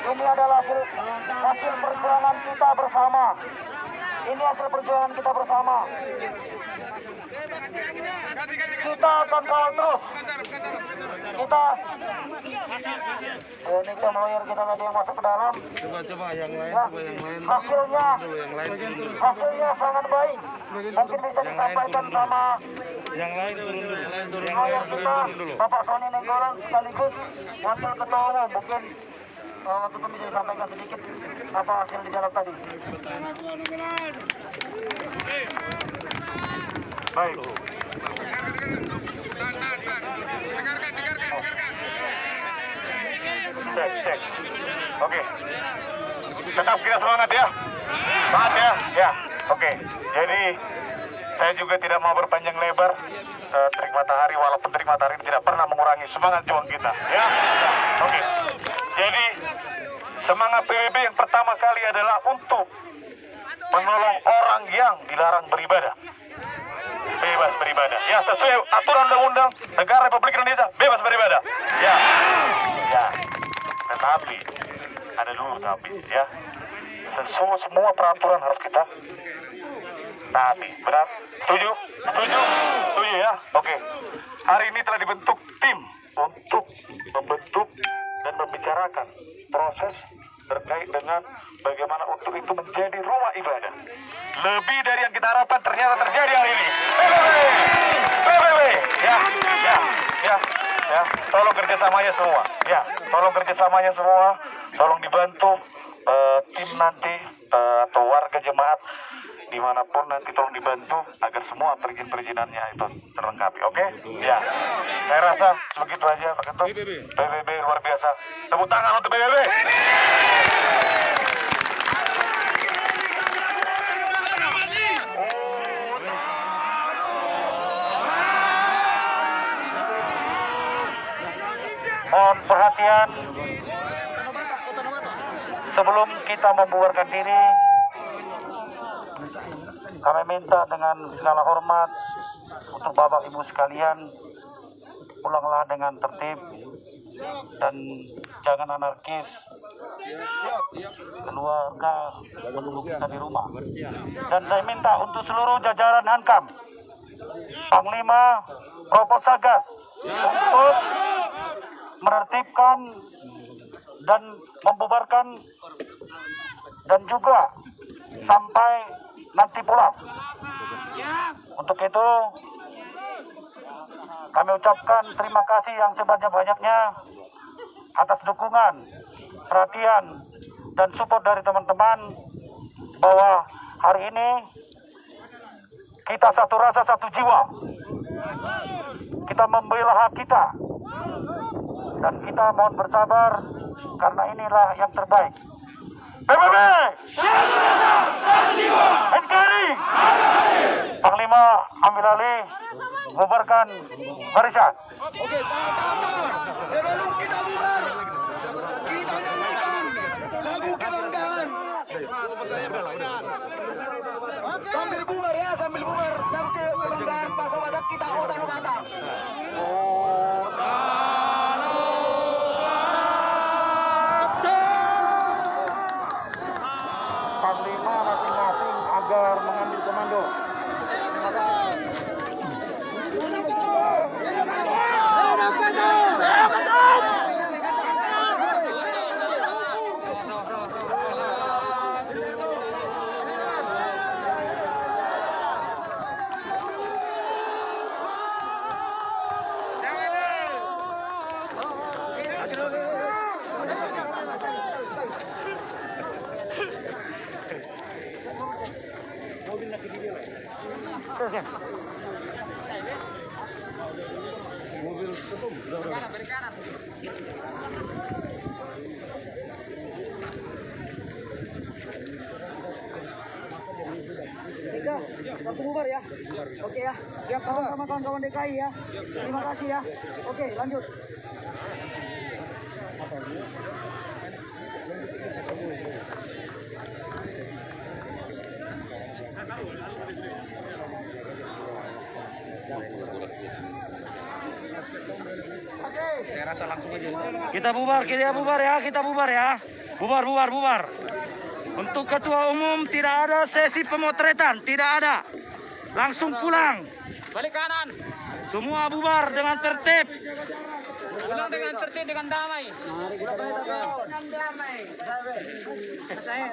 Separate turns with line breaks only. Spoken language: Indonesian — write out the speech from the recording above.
Ini adalah hasil perjuangan kita bersama. Ini hasil perjuangan kita bersama. Kita akan kawal terus. Kita ini jam lawyer kita tadi yang masuk ke dalam.
Coba yang lain,
Ya,
coba yang lain.
hasilnya sangat baik. Mungkin bisa disampaikan sama
Yang lain turun dulu.
lawyer kita, Bapak Sony Nenggolan sekaligus wakil ketua umum. Mungkin waktu itu bisa disampaikan sedikit apa hasil di dalam tadi.
Baik. Cek. Oke. Tetap kita semangat ya. Semangat ya. Ya. Oke. Jadi saya juga tidak mau berpanjang lebar. Terik matahari, walaupun terik matahari tidak pernah mengurangi semangat juang kita. Ya. Oke. Jadi semangat PBB yang pertama kali adalah untuk menolong orang yang dilarang beribadah. Bebas beribadah. Ya, sesuai aturan undang-undang negara Republik Indonesia, bebas beribadah. Ya. Ya. Tetapi ada dulu tapi ya. Semua peraturan harus kita taati. Benar? Setuju? Setuju ya? Oke. Hari ini telah dibentuk tim untuk membentuk dan membicarakan proses terkait dengan bagaimana untuk itu menjadi rumah ibadah. Lebih dari yang kita harapkan ternyata terjadi hari ini. PBB. Ya. Tolong kerjasamanya semua. Ya, tolong kerjasamanya semua. Tolong dibantu tim nanti atau warga jemaat dimanapun nanti tolong dibantu agar semua perizinannya itu terlengkapi. Oke? Ya. Saya rasa begitu aja Pak Ketum. PBB luar biasa. Tepuk tangan untuk PBB. Mohon perhatian. Sebelum kita membubarkan diri, kami minta dengan segala hormat untuk Bapak Ibu sekalian, pulanglah dengan tertib dan jangan anarkis. Keluarga menunggu kita di rumah. Dan saya minta untuk seluruh jajaran Hankam, Panglima, Propos Sagas untuk menertibkan dan membubarkan dan juga sampai nanti pulang. Untuk itu kami ucapkan terima kasih yang sebanyak-banyaknya atas dukungan, perhatian, dan support dari teman-teman bahwa hari ini kita satu rasa, satu jiwa. Kita membela hak kita. Dan kita mohon bersabar karena inilah yang terbaik. PBB! NKRI! Panglima ambil alih, bubarkan barisan.
Oke, tahan. Sebelum kita bubar, kita nyanyikan lagu kebanggaan. Sambil bubar ya, sambil bubar. Lagu kebanggaan Pasca Badak kita Otan-Obata.
Panglima masing-masing agar mengambil komando.
Langsung bubar ya. Oke ya. Siap sama kawan-kawan DKI ya. Terima kasih ya. Oke, lanjut.
Saya rasa langsung aja. Kita bubar ya. Bubar, bubar, bubar. Untuk ketua umum tidak ada sesi pemotretan, tidak ada. Langsung pulang.
Balik kanan.
Semua bubar dengan tertib.
Pulang dengan tertib, dengan damai.
Dengan damai. Saya.